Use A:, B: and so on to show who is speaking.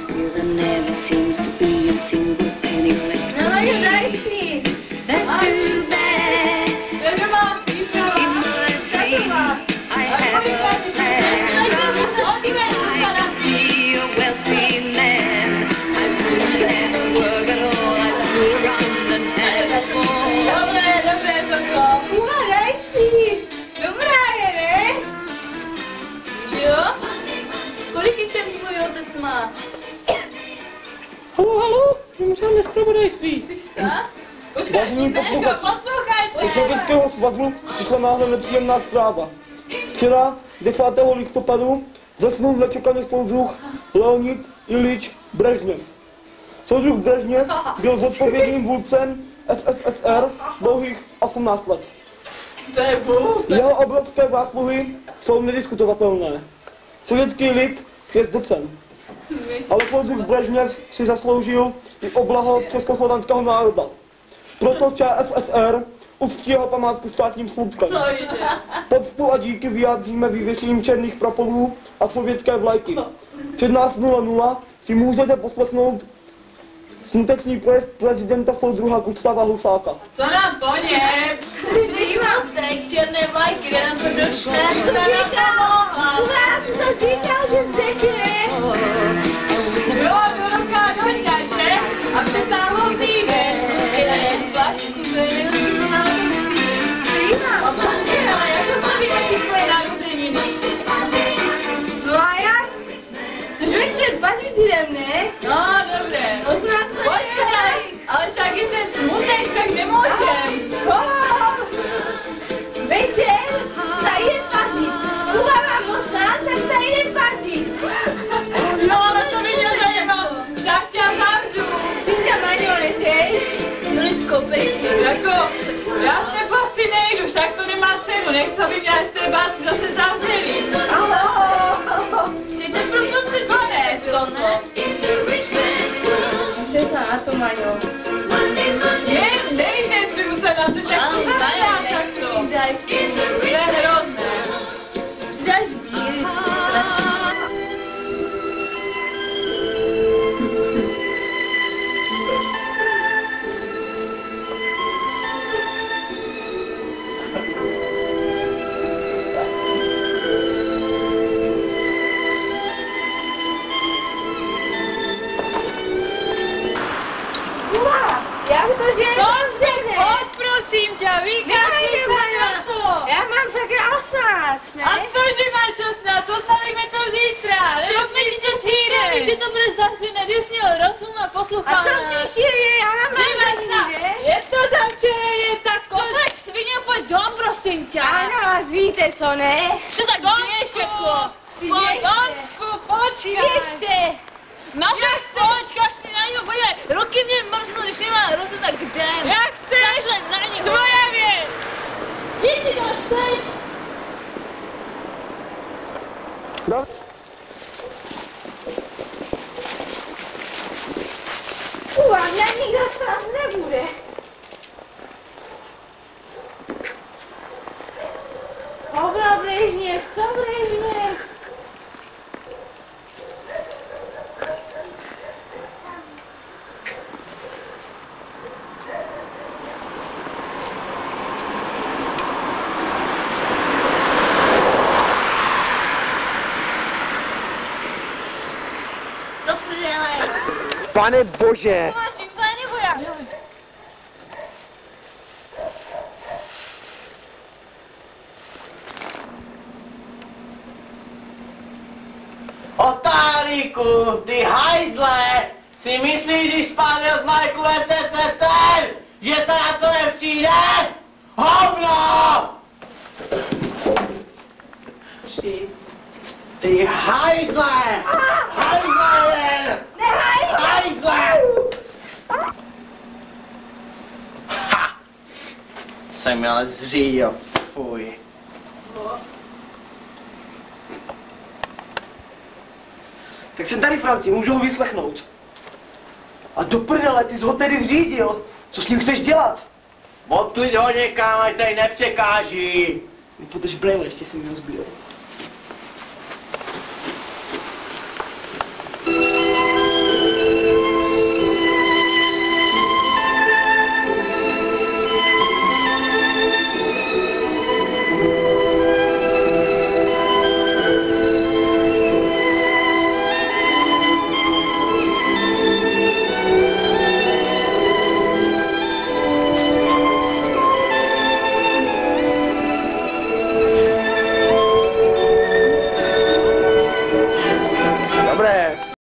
A: Still there never seems to be a single penny left for me. That's too bad. In my dreams I have a plan. If I could be a wealthy man, I wouldn't have to work at all. I'd fool around and have it all.
B: Dobré, Toko. Umaraj si. Dobrá je, ne? Že jo? Kolik jich ten tvůj otec má?
C: Halo, mimořádné zpravodajství.
B: Jsi sa?
C: Vážení posluchači,
B: Poslouchajte.
C: od Sovětského svazu přišla náhle nepříjemná zpráva. Včera, 10. listopadu, zesnul nečekaně soudruh Leonid Ilič Brežněv. Soudruh Brežněv byl zodpovědným vůdcem SSSR dlouhých 18 let. Jeho obrovské zásluhy jsou nediskutovatelné. Sovětský lid je zdrcen. Ale soudruh Brežněv si zasloužil i o blaho československého národa. Proto ČSSR uctí jeho památku státním smutkem. Poctu a díky vyjádříme vývěšením černých praporů a sovětské vlajky. 17:00 si můžete poslechnout smutečný projev prezidenta soudruha Gustáva Husáka.
B: Co nám po něm?
D: Smutek, černé vlajky, kde nám to došlo? U vás to říkal, že zdechne.
B: Jo, do roka doťaže a přetáhlo týden. Flašku byl na prýma. Ale jak to slaví taky svoje narozeniny?
D: No a jak? Tož večer paří týdem, ne?
B: No, dobré.
D: 18 let.
B: Počkej, ale však je ten smutek, však nemůžem.
D: Večer sa ide pařit. Kuba mám 18, tak sa ide pařit.
B: No, ale to by mě zajímalo. Však tě zavřu.
D: Synka, Maňo, nežeš? Nulickou pejši.
B: Jako, já s tebou asi nejdu, však to nemá cenu. Nechci, aby mě estébáci zase zavřeli.
D: Že to pro moci
B: Konec, Toto.
D: Jste se na to, Maňo.
B: Nejde se na to, že to zajímá takto. To je hrozné.
D: Zdraž díry si strašný. Já bych to ženu
B: Dobře, pojď prosím tě, vykašli se na to.
D: Já mám sakra 18, ne?
B: A cože máš 18, oslavíme to zítra,
D: Že jsme ti to říkali, že to bude zavřené, když jsi měl rozum a poslouchal. A co příště je? Já mám
B: Dívej se, je to zavřené, tak to...
D: Koslek svině, pojď dom, prosím tě.
A: Ano, a víte co, ne?
D: Co tak běž, jako?
B: Gončku, počkej.
D: Běžte. Mazek, pojď, kašli na něho, podívej, ruky mě mrznou, když nemá rozum, tak jdem.
B: Jak chceš,
D: Kašle na něho.
B: tvoje věc.
D: Jdi si, kam chceš. Mě nikdo sám nebude. Hovno, Brežněv, co Brežněv? Do prdele.
C: Pane Bože!
D: To máš vyplé nebo jak?
E: Otálíku, ty hajzle! Si myslíš, když spálil z vlajku SSSR, že se na to nepřijde? Hovno! Ty hajzle! Hajzle! Hajzle! Ha! Jsem ale zřídil, fuj.
C: Tak jsem tady, Franci, můžu ho vyslechnout. A do prdele, ty jsi ho tedy zřídil. Co s ním chceš dělat?
E: Odklid ho někam, ať tady nepřekáží.
C: Protože brejle ještě si mi ho zbíl.